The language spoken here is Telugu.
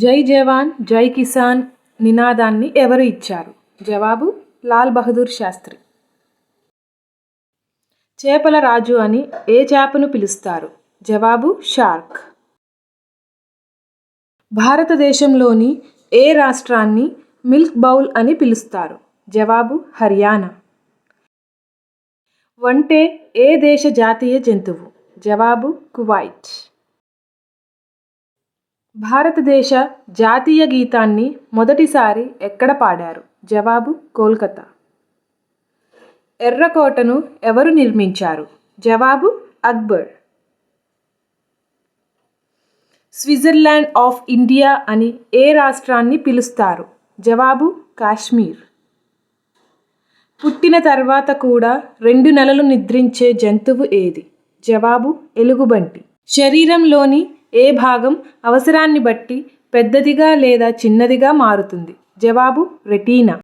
జై జవాన్ జై కిసాన్ నినాదాన్ని ఎవరు ఇచ్చారు? జవాబు లాల్ బహదూర్ శాస్త్రి. చేపల రాజు అని ఏ చేపను పిలుస్తారు? జవాబు షార్క్. భారతదేశంలోని ఏ రాష్ట్రాన్ని మిల్క్ బౌల్ అని పిలుస్తారు? జవాబు హర్యానా. ఒంటె ఏ దేశ జాతీయ జంతువు? జవాబు కువైట్. భారతదేశ జాతీయ గీతాన్ని మొదటిసారి ఎక్కడ పాడారు? జవాబు కోల్కతా. ఎర్రకోటను ఎవరు నిర్మించారు? జవాబు అక్బర్. స్విట్జర్లాండ్ ఆఫ్ ఇండియా అని ఏ రాష్ట్రాన్ని పిలుస్తారు? జవాబు కాశ్మీర్. పుట్టిన తర్వాత కూడా 2 నెలలు నిద్రించే జంతువు ఏది? జవాబు ఎలుగుబంటి. శరీరంలోని ఏ భాగం అవసరాన్ని బట్టి పెద్దదిగా లేదా చిన్నదిగా మారుతుంది? జవాబు రెటీనా.